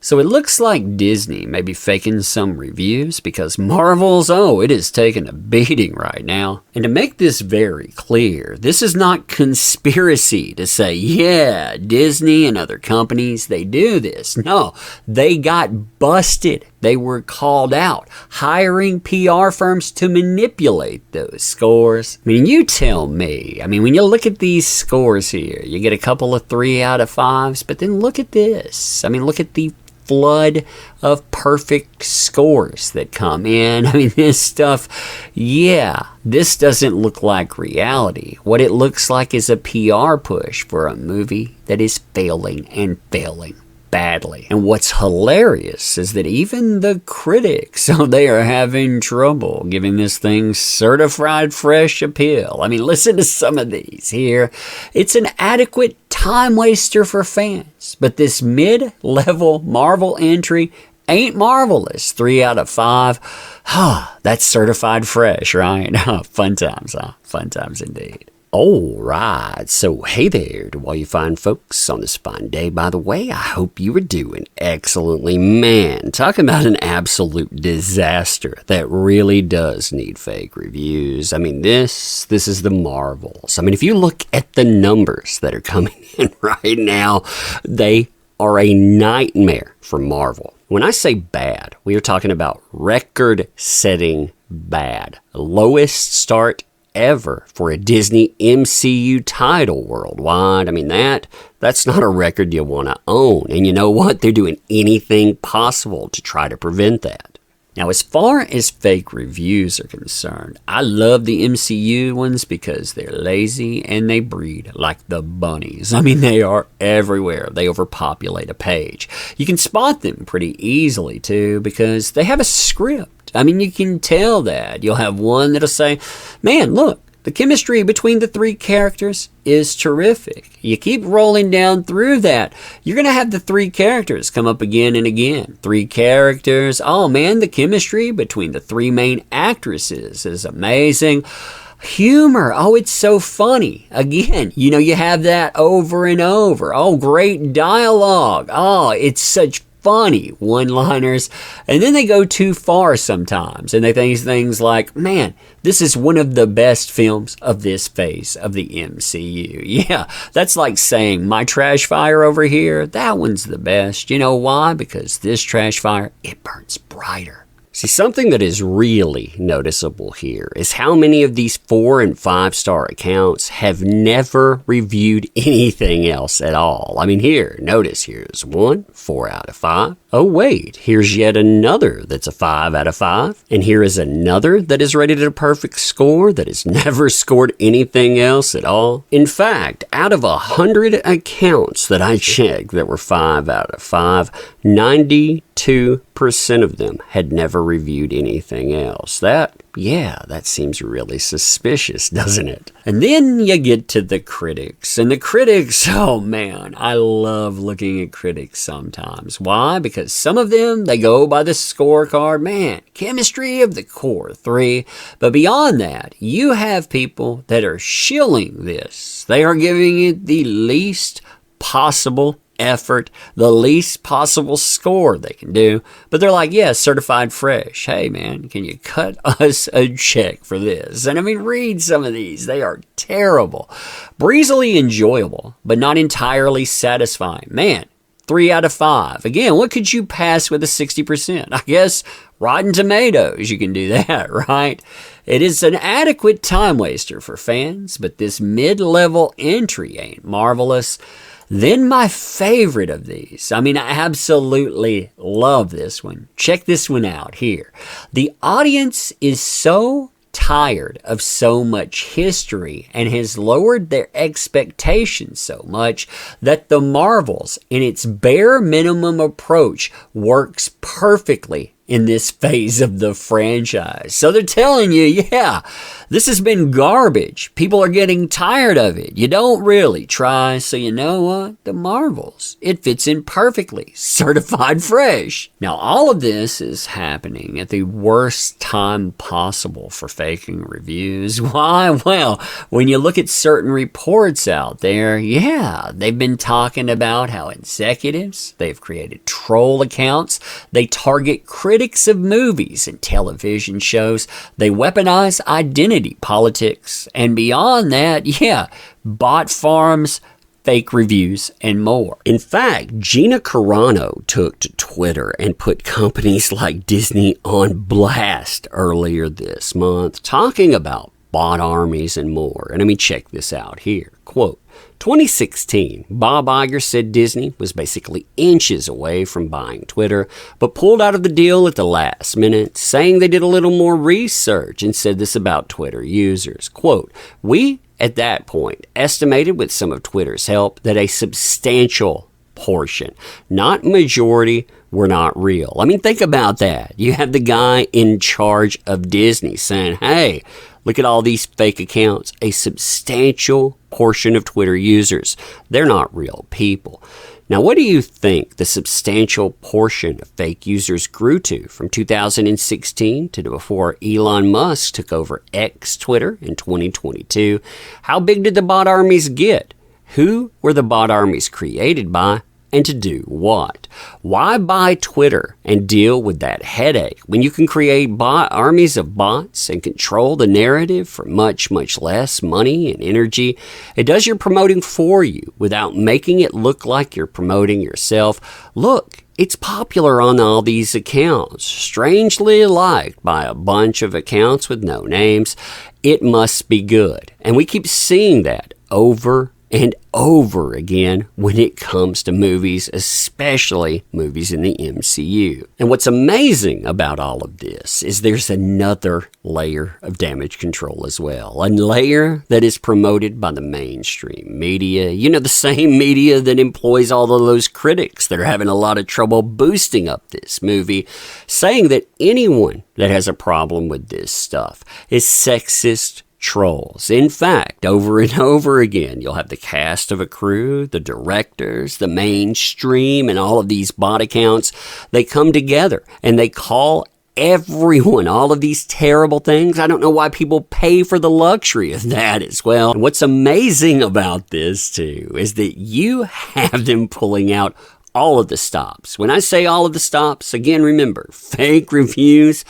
So it looks like Disney may be faking some reviews because Marvel's, it is taking a beating right now. And to make this very clear, this is not conspiracy to say, yeah, Disney and other companies, they do this. No, they got busted. They were called out, hiring PR firms to manipulate those scores. I mean, you tell me. I mean, when you look at these scores here, you get a couple of 3 out of 5s, but then look at this. I mean, look at the flood of perfect scores that come in. I mean, this stuff, this doesn't look like reality. What it looks like is a PR push for a movie that is failing and failing badly. And what's hilarious is that even the critics, they are having trouble giving this thing certified fresh appeal. I mean, listen to some of these here. It's an adequate time waster for fans, but this mid-level Marvel entry ain't marvelous. 3 out of 5. That's certified fresh, right? Fun times, huh? Fun times indeed. Alright, so hey there to all you fine folks on this fine day. By the way, I hope you are doing excellently. Man, talking about an absolute disaster that really does need fake reviews. I mean, this is the Marvels. I mean, if you look at the numbers that are coming in right now, they are a nightmare for Marvel. When I say bad, we are talking about record-setting bad. Lowest start ever for a Disney MCU title worldwide. I mean, that's not a record you want to own. And you know what? They're doing anything possible to try to prevent that. Now, as far as fake reviews are concerned, I love the MCU ones because they're lazy and they breed like the bunnies. I mean, they are everywhere. They overpopulate a page. You can spot them pretty easily, too, because they have a script. I mean, you can tell that. You'll have one that'll say, man, look, the chemistry between the 3 characters is terrific. You keep rolling down through that, you're going to have the 3 characters come up again and again. 3 characters. Oh, man, the chemistry between the 3 main actresses is amazing. Humor. Oh, it's so funny. Again, you have that over and over. Oh, great dialogue. Oh, it's such funny one-liners, and then they go too far sometimes, and they think things like, man, this is one of the best films of this phase of the MCU. Yeah, that's like saying, my trash fire over here, that one's the best. You know why? Because this trash fire, it burns brighter. See, something that is really noticeable here is how many of these 4- and 5-star accounts have never reviewed anything else at all. I mean, notice here's one, 4 out of 5. Oh, wait, here's yet another that's a 5 out of 5. And here is another that is rated a perfect score that has never scored anything else at all. In fact, out of 100 accounts that I checked that were 5 out of 5, 92% of them had never reviewed anything else. That seems really suspicious, doesn't it? And then you get to the critics. And the critics, oh man, I love looking at critics sometimes. Why? Because some of them, they go by the scorecard. Man, chemistry of the core 3. But beyond that, you have people that are shilling this. They are giving it the least possible effort, the least possible score they can do, but they're like, yeah, certified fresh. Hey man, can you cut us a check for this? And I mean, read some of these. They are terrible. Breezily enjoyable, but not entirely satisfying. Man, 3 out of 5. Again, what could you pass with a 60%? I guess Rotten Tomatoes, you can do that, right? It is an adequate time waster for fans, but this mid-level entry ain't marvelous. Then my favorite of these, I mean, I absolutely love this one. Check this one out here. The audience is so tired of so much history and has lowered their expectations so much that the Marvels, in its bare minimum approach, works perfectly in this phase of the franchise. So they're telling you, yeah, this has been garbage. People are getting tired of it. You don't really try, so you know what? The Marvels. It fits in perfectly. Certified fresh. Now, all of this is happening at the worst time possible for faking reviews. Why? Well, when you look at certain reports out there, yeah, they've been talking about how executives, they've created troll accounts, they target critics of movies and television shows, they weaponize identity politics, and beyond that, yeah, bot farms, fake reviews, and more. In fact, Gina Carano took to Twitter and put companies like Disney on blast earlier this month, talking about bot armies and more. And I mean, check this out here. Quote, 2016, Bob Iger said Disney was basically inches away from buying Twitter, but pulled out of the deal at the last minute, saying they did a little more research and said this about Twitter users. Quote, we, at that point, estimated with some of Twitter's help that a substantial portion, not majority, were not real. I mean, think about that. You have the guy in charge of Disney saying, hey, look at all these fake accounts. A substantial portion of Twitter users, they're not real people. Now, what do you think the substantial portion of fake users grew to from 2016 to before Elon Musk took over X Twitter in 2022? How big did the bot armies get? Who were the bot armies created by? And to do what? Why buy Twitter and deal with that headache when you can create bot armies of bots and control the narrative for much, much less money and energy? It does your promoting for you without making it look like you're promoting yourself. Look, it's popular on all these accounts, strangely liked by a bunch of accounts with no names. It must be good. And we keep seeing that over and over again when it comes to movies, especially movies in the MCU. And what's amazing about all of this is there's another layer of damage control as well. A layer that is promoted by the mainstream media. You know, the same media that employs all of those critics that are having a lot of trouble boosting up this movie, saying that anyone that has a problem with this stuff is sexist trolls. In fact, over and over again, you'll have the cast of a crew, the directors, the mainstream, and all of these bot accounts. They come together and they call everyone all of these terrible things. I don't know why people pay for the luxury of that as well. And what's amazing about this too is that you have them pulling out all of the stops. When I say all of the stops, again, remember, fake reviews,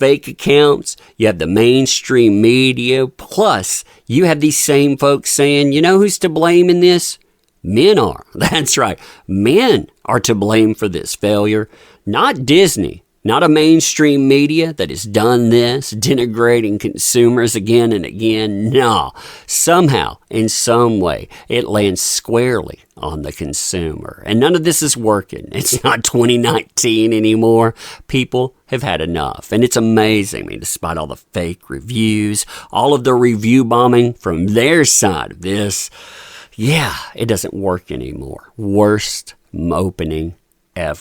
fake accounts, you have the mainstream media, plus you have these same folks saying, you know who's to blame in this? Men are. That's right. Men are to blame for this failure, not Disney. Not a mainstream media that has done this, denigrating consumers again and again. No, somehow, in some way, it lands squarely on the consumer. And none of this is working. It's not 2019 anymore. People have had enough. And it's amazing. I mean, despite all the fake reviews, all of the review bombing from their side of this, yeah, it doesn't work anymore. Worst opening ever.